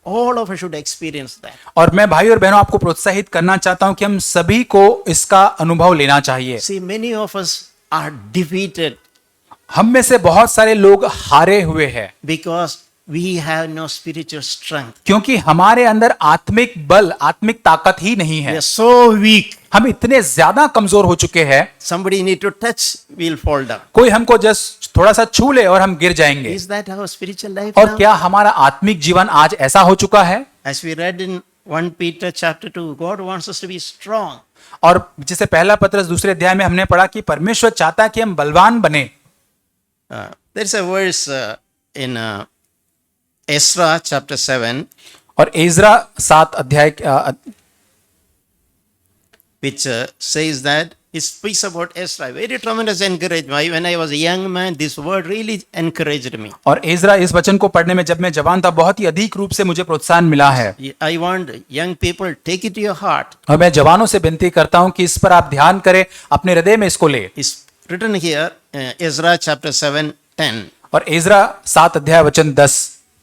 [SPEAKER 1] all of us should experience that.
[SPEAKER 2] और मैं भाई और बहनों आपको प्रोत्साहित करना चाहता हूं कि हम सभी को इसका अनुभव लेना चाहिए।
[SPEAKER 1] See, many of us are defeated
[SPEAKER 2] हम में से बहुत सारे लोग हारे हुए हैं
[SPEAKER 1] because we have no spiritual strength.
[SPEAKER 2] क्योंकि हमारे अंदर आत्मिक बल, आत्मिक ताकत ही नहीं
[SPEAKER 1] We
[SPEAKER 2] है।
[SPEAKER 1] are so weak.
[SPEAKER 2] हम इतने ज्यादा कमजोर हो चुके हैं,
[SPEAKER 1] Somebody need to touch, we'll fall down.
[SPEAKER 2] कोई हमको जस्ट थोड़ा सा छू ले और हम गिर जाएंगे।
[SPEAKER 1] Is that our spiritual life
[SPEAKER 2] और
[SPEAKER 1] now?
[SPEAKER 2] क्या हमारा आत्मिक जीवन आज ऐसा हो चुका है?
[SPEAKER 1] As we read in 1 Peter chapter 2, God wants us to be strong.
[SPEAKER 2] और जिसे पहला पत्रस 2 अध्याय में हमने पढ़ा कि परमेश्वर चाहता है कि हम बलवान बने।
[SPEAKER 1] There's a verse in Ezra chapter 7,
[SPEAKER 2] और एजरा 7 अध्याय
[SPEAKER 1] which says that He speaks about Ezra. Very tremendous encouragement. When I was a young man, this word really encouraged me.
[SPEAKER 2] और एजरा इस वचन को पढ़ने में जब मैं जवान था बहुत ही अधिक रूप से मुझे प्रोत्साहन मिला है।
[SPEAKER 1] I want young people, take it to your heart.
[SPEAKER 2] और मैं जवानों से विनती करता हूं कि इस पर आप ध्यान करें, अपने हृदय में इसको ले।
[SPEAKER 1] It's written here, Ezra chapter 7:10.
[SPEAKER 2] और एजरा 7 अध्याय वचन 10।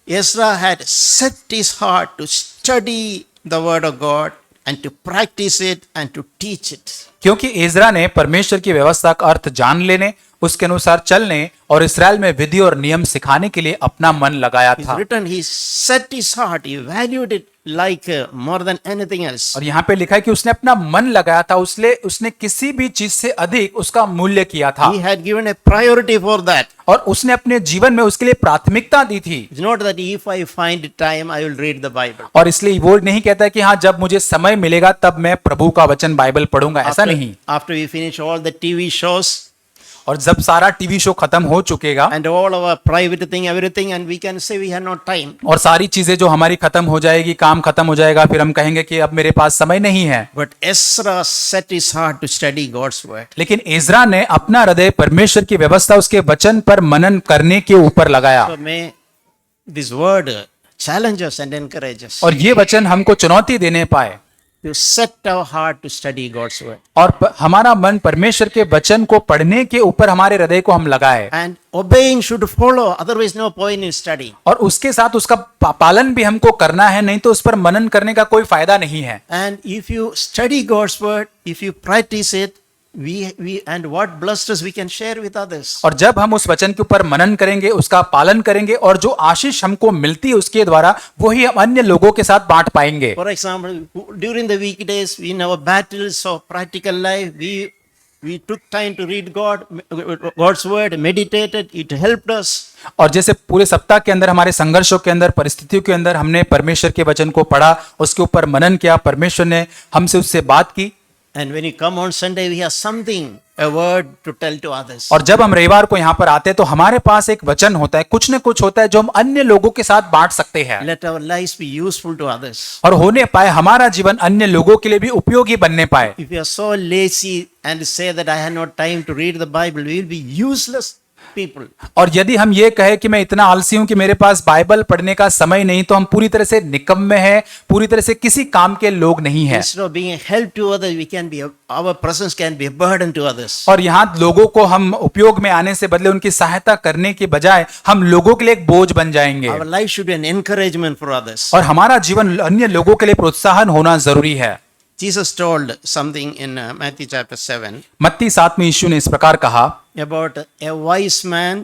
[SPEAKER 1] Ezra had set his heart to study the word of God and to practice it and to teach it.
[SPEAKER 2] क्योंकि एजरा ने परमेश्वर की व्यवस्था का अर्थ जान लेने, उसके अनुसार चलने और इस्राएल में विधि और नियम सिखाने के लिए अपना मन लगाया
[SPEAKER 1] It's
[SPEAKER 2] था।
[SPEAKER 1] written, he set his heart, he valued it like more than anything else.
[SPEAKER 2] और यहाँ पे लिखा है कि उसने अपना मन लगाया था, उसने किसी भी चीज से अधिक उसका मूल्य किया था।
[SPEAKER 1] He had given a priority for that.
[SPEAKER 2] और उसने अपने जीवन में उसके लिए प्राथमिकता दी थी।
[SPEAKER 1] It's not that if I find time, I will read the Bible.
[SPEAKER 2] और इसलिए वो नहीं कहता है कि हाँ जब मुझे समय मिलेगा तब मैं प्रभु का वचन बाइबल पढ़ूंगा, ऐसा नहीं।
[SPEAKER 1] After we finish all the TV shows
[SPEAKER 2] और जब सारा टीवी शो खत्म हो चुकेगा
[SPEAKER 1] and all our private thing, everything, and we can say we have no time.
[SPEAKER 2] और सारी चीजें जो हमारी खत्म हो जाएगी, काम खत्म हो जाएगा, फिर हम कहेंगे कि अब मेरे पास समय नहीं है।
[SPEAKER 1] But Ezra set his heart to study God's word.
[SPEAKER 2] लेकिन एजरा ने अपना हृदय परमेश्वर की व्यवस्था, उसके वचन पर मनन करने के ऊपर लगाया।
[SPEAKER 1] So may this word challenge us and encourage us
[SPEAKER 2] और ये वचन हमको चुनौती देने पाए
[SPEAKER 1] to set our heart to study God's word.
[SPEAKER 2] और हमारा मन परमेश्वर के वचन को पढ़ने के ऊपर हमारे हृदय को हम लगाए।
[SPEAKER 1] And obeying should follow, otherwise no point in study.
[SPEAKER 2] और उसके साथ उसका पालन भी हमको करना है, नहीं तो उस पर मनन करने का कोई फायदा नहीं है।
[SPEAKER 1] And if you study God's word, if you practice it, we and what blessed us we can share with others.
[SPEAKER 2] और जब हम उस वचन के ऊपर मनन करेंगे, उसका पालन करेंगे और जो आशीष हमको मिलती है उसके द्वारा वही हम अन्य लोगों के साथ बांट पाएंगे।
[SPEAKER 1] For example, during the weekdays in our battles of practical life, we took time to read God's word, meditated, it helped us.
[SPEAKER 2] और जैसे पूरे सप्ताह के अंदर हमारे संघर्षों के अंदर, परिस्थितियों के अंदर हमने परमेश्वर के वचन को पढ़ा, उसके ऊपर मनन किया, परमेश्वर ने हमसे उससे बात की।
[SPEAKER 1] And when you come on Sunday, we have something, a word to tell to others.
[SPEAKER 2] और जब हम रविवार को यहाँ पर आते हैं तो हमारे पास एक वचन होता है, कुछ न कुछ होता है जो हम अन्य लोगों के साथ बांट सकते हैं।
[SPEAKER 1] Let our lives be useful to others.
[SPEAKER 2] और होने पाए हमारा जीवन अन्य लोगों के लिए भी उपयोगी बनने पाए।
[SPEAKER 1] If you are so lazy and say that I have no time to read the Bible, we will be useless people.
[SPEAKER 2] और यदि हम ये कहे कि मैं इतना आलसी हूं कि मेरे पास बाइबल पढ़ने का समय नहीं, तो हम पूरी तरह से निकम्मे हैं, पूरी तरह से किसी काम के लोग नहीं हैं।
[SPEAKER 1] Instead of being a help to others, our presence can be a burden to others.
[SPEAKER 2] और यहाँ लोगों को हम उपयोग में आने से बदले उनकी सहायता करने के बजाय हम लोगों के लिए एक बोझ बन जाएंगे।
[SPEAKER 1] Our life should be an encouragement for others.
[SPEAKER 2] और हमारा जीवन अन्य लोगों के लिए प्रोत्साहन होना जरूरी है।
[SPEAKER 1] Jesus told something in Matthew chapter 7
[SPEAKER 2] मत्ती 7 में यीशु ने इस प्रकार कहा
[SPEAKER 1] about a wise man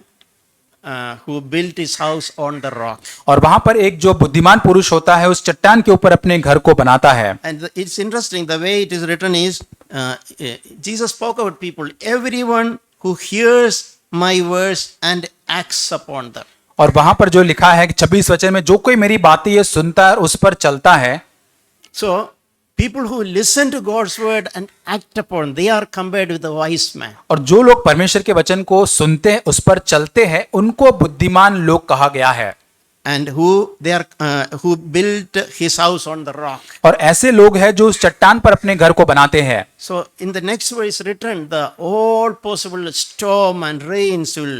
[SPEAKER 1] who built his house on the rock.
[SPEAKER 2] और वहां पर एक जो बुद्धिमान पुरुष होता है उस चट्टान के ऊपर अपने घर को बनाता है।
[SPEAKER 1] And it's interesting, the way it is written is, Jesus spoke about people, everyone who hears my words and acts upon them.
[SPEAKER 2] और वहां पर जो लिखा है कि 26 वचन में, जो कोई मेरी बातें ये सुनता है और उस पर चलता है।
[SPEAKER 1] So people who listen to God's word and act upon, they are compared with a wise man.
[SPEAKER 2] और जो लोग परमेश्वर के वचन को सुनते हैं, उस पर चलते हैं, उनको बुद्धिमान लोग कहा गया है।
[SPEAKER 1] And who built his house on the rock.
[SPEAKER 2] और ऐसे लोग हैं जो उस चट्टान पर अपने घर को बनाते हैं।
[SPEAKER 1] So in the next verse written, the all possible storm and rains will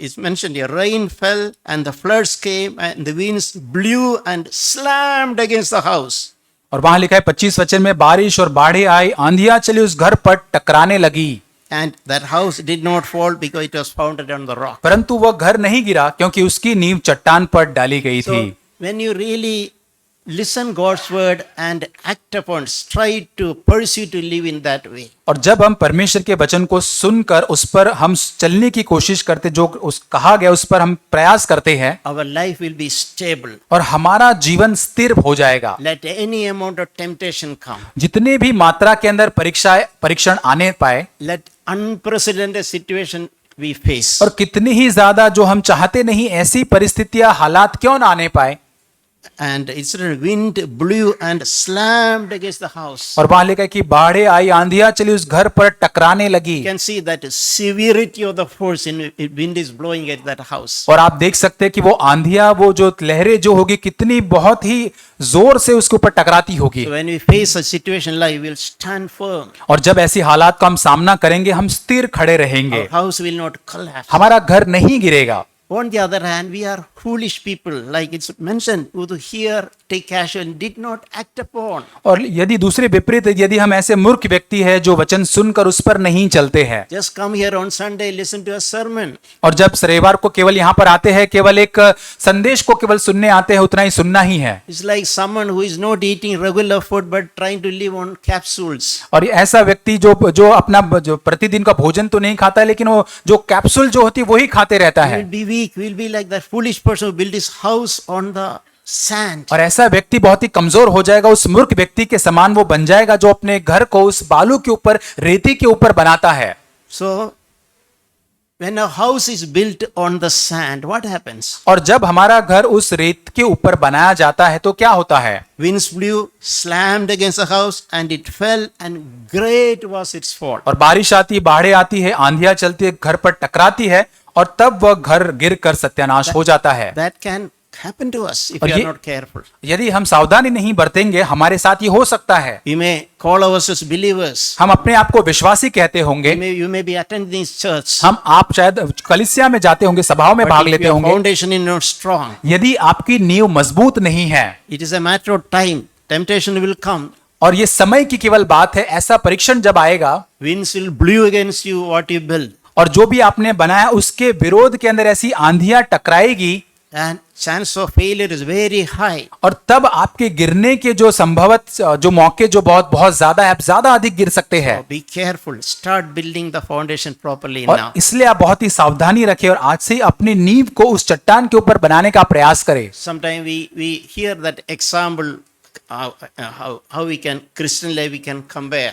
[SPEAKER 1] is mentioned here. Rain fell and the floods came and the winds blew and slammed against the house.
[SPEAKER 2] और वहां लिखा है 25 वचन में, बारिश और बाढ़ें आई, आंधियां चली, उस घर पर टकराने लगी।
[SPEAKER 1] And that house did not fall because it was founded on the rock.
[SPEAKER 2] परंतु वह घर नहीं गिरा क्योंकि उसकी नींव चट्टान पर डाली गई
[SPEAKER 1] So
[SPEAKER 2] थी।
[SPEAKER 1] when you really listen God's word and act upon, try to pursue to live in that way.
[SPEAKER 2] और जब हम परमेश्वर के वचन को सुनकर उस पर हम चलने की कोशिश करते, जो उस कहा गया उस पर हम प्रयास करते हैं,
[SPEAKER 1] Our life will be stable.
[SPEAKER 2] और हमारा जीवन स्थिर हो जाएगा।
[SPEAKER 1] Let any amount of temptation come.
[SPEAKER 2] जितने भी मात्रा के अंदर परीक्षण आने पाए,
[SPEAKER 1] Let unprecedented situation we face.
[SPEAKER 2] और कितनी ही ज्यादा जो हम चाहते नहीं ऐसी परिस्थितियां, हालात क्यों ना आने पाए,
[SPEAKER 1] And it's a wind blew and slammed against the house.
[SPEAKER 2] और वहां लिखा है कि बाढ़े आई, आंधियां चली, उस घर पर टकराने लगी।
[SPEAKER 1] You can see that severity of the force in wind is blowing at that house.
[SPEAKER 2] और आप देख सकते हैं कि वो आंधियां, वो जो लहरें जो होगी, कितनी बहुत ही जोर से उसके ऊपर टकराती होगी।
[SPEAKER 1] So when we face a situation like, we will stand firm.
[SPEAKER 2] और जब ऐसी हालात का हम सामना करेंगे, हम स्थिर खड़े रहेंगे,
[SPEAKER 1] Our house will not collapse.
[SPEAKER 2] हमारा घर नहीं गिरेगा।
[SPEAKER 1] On the other hand, we are foolish people, like it's mentioned, who to hear, take casual, and did not act upon.
[SPEAKER 2] और यदि दूसरे विपरीत, यदि हम ऐसे मूर्ख व्यक्ति हैं जो वचन सुनकर उस पर नहीं चलते हैं,
[SPEAKER 1] Just come here on Sunday, listen to a sermon.
[SPEAKER 2] और जब रविवार को केवल यहाँ पर आते हैं, केवल एक संदेश को केवल सुनने आते हैं, उतना ही सुनना ही है।
[SPEAKER 1] It's like someone who is not eating regular food but trying to live on capsules.
[SPEAKER 2] और ऐसा व्यक्ति जो अपना जो प्रतिदिन का भोजन तो नहीं खाता है, लेकिन वो जो कैप्सूल जो होती है वही खाते रहता
[SPEAKER 1] We
[SPEAKER 2] है।
[SPEAKER 1] will be weak. We will be like that foolish person who built his house on the sand.
[SPEAKER 2] और ऐसा व्यक्ति बहुत ही कमजोर हो जाएगा, उस मूर्ख व्यक्ति के समान वो बन जाएगा जो अपने घर को उस बालू के ऊपर, रेती के ऊपर बनाता है।
[SPEAKER 1] So, when a house is built on the sand, what happens?
[SPEAKER 2] और जब हमारा घर उस रेत के ऊपर बनाया जाता है तो क्या होता है?
[SPEAKER 1] Winds blew, slammed against the house, and it fell, and great was its fall.
[SPEAKER 2] और बारिश आती, बाढ़ें आती है, आंधियां चलती है, घर पर टकराती है, और तब वह घर गिर कर सत्यानाश हो जाता है।
[SPEAKER 1] That can happen to us if
[SPEAKER 2] और
[SPEAKER 1] we are
[SPEAKER 2] ये-
[SPEAKER 1] not careful.
[SPEAKER 2] यदि हम सावधानी नहीं बरतेंगे, हमारे साथ ये हो सकता है।
[SPEAKER 1] We may call ourselves believers.
[SPEAKER 2] हम अपने आप को विश्वासी कहते होंगे,
[SPEAKER 1] You may be attending this church.
[SPEAKER 2] आप शायद कलीसिया में जाते होंगे, सभाओं में
[SPEAKER 1] But
[SPEAKER 2] भाग
[SPEAKER 1] if
[SPEAKER 2] लेते
[SPEAKER 1] your
[SPEAKER 2] होंगे,
[SPEAKER 1] foundation is not strong,
[SPEAKER 2] यदि आपकी नींव मजबूत नहीं है,
[SPEAKER 1] it is a matter of time. Temptation will come.
[SPEAKER 2] और ये समय की केवल बात है, ऐसा परीक्षण जब आएगा,
[SPEAKER 1] Winds will blow against you what you build.
[SPEAKER 2] और जो भी आपने बनाया उसके विरोध के अंदर ऐसी आंधियां टकराएगी,
[SPEAKER 1] And chance of failure is very high.
[SPEAKER 2] और तब आपके गिरने के जो संभवत जो मौके जो बहुत बहुत ज्यादा है, आप ज्यादा अधिक गिर सकते हैं।
[SPEAKER 1] So be careful. Start building the foundation properly
[SPEAKER 2] और
[SPEAKER 1] now.
[SPEAKER 2] इसलिए आप बहुत ही सावधानी रखें और आज से ही अपनी नींव को उस चट्टान के ऊपर बनाने का प्रयास करें।
[SPEAKER 1] Sometimes we hear that example, how we can, Christian life we can compare.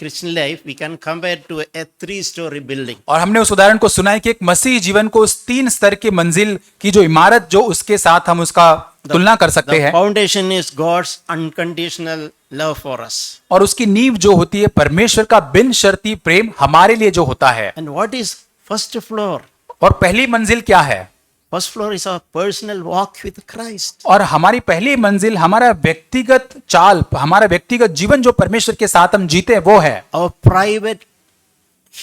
[SPEAKER 1] Christian life we can compare to a 3-story building.
[SPEAKER 2] और हमने उस उदाहरण को सुना है कि एक मसीही जीवन को उस 3 स्तर की मंजिल की जो इमारत जो उसके साथ हम उसका तुलना कर सकते
[SPEAKER 1] The
[SPEAKER 2] हैं।
[SPEAKER 1] foundation is God's unconditional love for us.
[SPEAKER 2] और उसकी नींव जो होती है परमेश्वर का बिन शर्ती प्रेम हमारे लिए जो होता है।
[SPEAKER 1] And what is first floor?
[SPEAKER 2] और पहली मंजिल क्या है?
[SPEAKER 1] First floor is our personal walk with Christ.
[SPEAKER 2] और हमारी पहली मंजिल हमारा व्यक्तिगत चाल, हमारा व्यक्तिगत जीवन जो परमेश्वर के साथ हम जीते हैं वो है।
[SPEAKER 1] Our private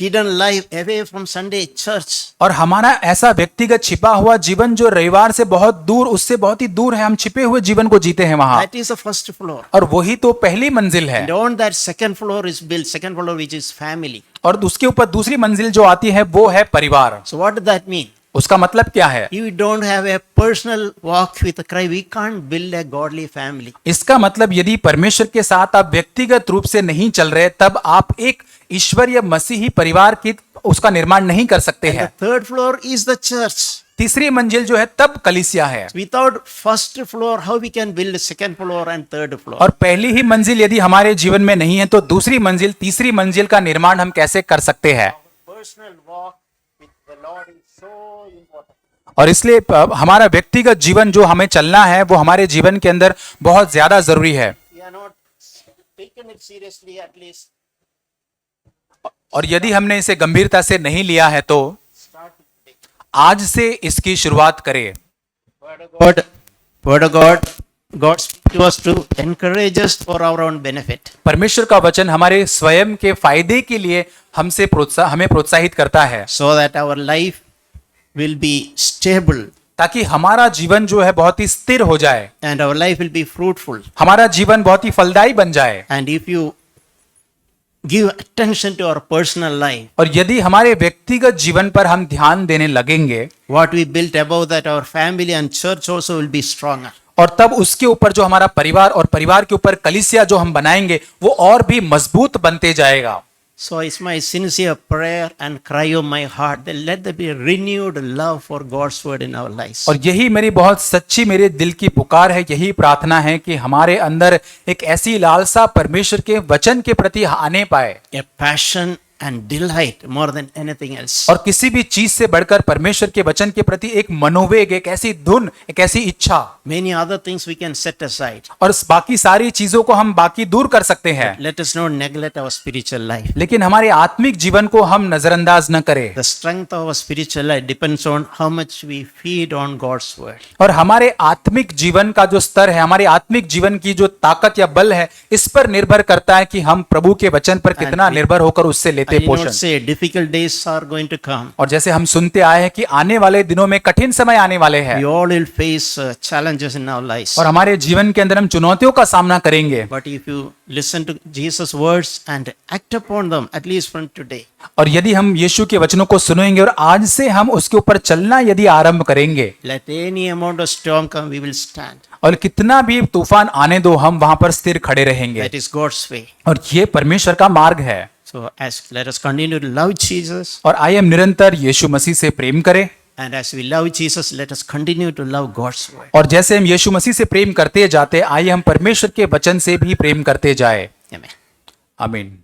[SPEAKER 1] hidden life away from Sunday church.
[SPEAKER 2] और हमारा ऐसा व्यक्तिगत छिपा हुआ जीवन जो रविवार से बहुत दूर, उससे बहुत ही दूर है, हम छिपे हुए जीवन को जीते हैं वहां।
[SPEAKER 1] That is the first floor.
[SPEAKER 2] और वही तो पहली मंजिल है।
[SPEAKER 1] And on that second floor is built, second floor which is family.
[SPEAKER 2] और उसके ऊपर दूसरी मंजिल जो आती है वो है परिवार।
[SPEAKER 1] So what does that mean?
[SPEAKER 2] उसका मतलब क्या है?
[SPEAKER 1] If we don't have a personal walk with Christ, we can't build a godly family.
[SPEAKER 2] इसका मतलब यदि परमेश्वर के साथ आप व्यक्तिगत रूप से नहीं चल रहे, तब आप एक ईश्वरीय मसीही परिवार की उसका निर्माण नहीं कर सकते हैं।
[SPEAKER 1] The third floor is the church.
[SPEAKER 2] तीसरी मंजिल जो है तब कलीसिया है।
[SPEAKER 1] Without first floor, how we can build second floor and third floor?
[SPEAKER 2] और पहली ही मंजिल यदि हमारे जीवन में नहीं है तो दूसरी मंजिल, तीसरी मंजिल का निर्माण हम कैसे कर सकते हैं?
[SPEAKER 1] Personal walk with the Lord is so important.
[SPEAKER 2] और इसलिए हमारा व्यक्तिगत जीवन जो हमें चलना है वो हमारे जीवन के अंदर बहुत ज्यादा जरूरी है।
[SPEAKER 1] We are not taken it seriously at least.
[SPEAKER 2] और यदि हमने इसे गंभीरता से नहीं लिया है तो
[SPEAKER 1] Start with it.
[SPEAKER 2] आज से इसकी शुरुआत करें।
[SPEAKER 1] Word of God, God speaks to us to encourage us for our own benefit.
[SPEAKER 2] परमेश्वर का वचन हमारे स्वयं के फायदे के लिए हमें प्रोत्साहित करता है,
[SPEAKER 1] So that our life will be stable
[SPEAKER 2] ताकि हमारा जीवन जो है बहुत ही स्थिर हो जाए,
[SPEAKER 1] and our life will be fruitful.
[SPEAKER 2] हमारा जीवन बहुत ही फलदायी बन जाए।
[SPEAKER 1] And if you give attention to our personal life,
[SPEAKER 2] और यदि हमारे व्यक्तिगत जीवन पर हम ध्यान देने लगेंगे,
[SPEAKER 1] what we built above that, our family and church also will be stronger.
[SPEAKER 2] और तब उसके ऊपर जो हमारा परिवार और परिवार के ऊपर कलीसिया जो हम बनाएंगे वो और भी मजबूत बनते जाएगा।
[SPEAKER 1] So it's my sincere prayer and cry of my heart that let there be a renewed love for God's word in our lives.
[SPEAKER 2] और यही मेरी बहुत सच्ची मेरे दिल की पुकार है, यही प्रार्थना है कि हमारे अंदर एक ऐसी लालसा परमेश्वर के वचन के प्रति आने पाए,
[SPEAKER 1] A passion and delight more than anything else.
[SPEAKER 2] और किसी भी चीज से बढ़कर परमेश्वर के वचन के प्रति एक मनोवेग, एक ऐसी धुन, एक ऐसी इच्छा,
[SPEAKER 1] Many other things we can set aside.
[SPEAKER 2] और बाकी सारी चीजों को हम बाकी दूर कर सकते हैं,
[SPEAKER 1] Let us not neglect our spiritual life.
[SPEAKER 2] लेकिन हमारे आत्मिक जीवन को हम नजरअंदाज न करें।
[SPEAKER 1] The strength of our spiritual life depends on how much we feed on God's word.
[SPEAKER 2] और हमारे आत्मिक जीवन का जो स्तर है, हमारे आत्मिक जीवन की जो ताकत या बल है, इस पर निर्भर करता है कि हम प्रभु के वचन पर कितना निर्भर होकर उससे लेते
[SPEAKER 1] I did
[SPEAKER 2] पोषण।
[SPEAKER 1] not say difficult days are going to come.
[SPEAKER 2] और जैसे हम सुनते आए हैं कि आने वाले दिनों में कठिन समय आने वाले हैं,
[SPEAKER 1] We all will face challenges in our lives.
[SPEAKER 2] और हमारे जीवन के अंदर हम चुनौतियों का सामना करेंगे।
[SPEAKER 1] But if you listen to Jesus' words and act upon them, at least from today,
[SPEAKER 2] और यदि हम यीशु के वचनों को सुनेंगे और आज से हम उसके ऊपर चलना यदि आरंभ करेंगे,
[SPEAKER 1] let any amount of storm come, we will stand.
[SPEAKER 2] और कितना भी तूफान आने दो, हम वहां पर स्थिर खड़े रहेंगे।
[SPEAKER 1] That is God's way.
[SPEAKER 2] और ये परमेश्वर का मार्ग है।
[SPEAKER 1] So let us continue to love Jesus.
[SPEAKER 2] और आइए हम निरंतर यीशु मसीह से प्रेम करें,
[SPEAKER 1] And as we love Jesus, let us continue to love God's word.
[SPEAKER 2] और जैसे हम यीशु मसीह से प्रेम करते जाते, आइए हम परमेश्वर के वचन से भी प्रेम करते जाए।
[SPEAKER 1] Amen.
[SPEAKER 2] आमीन।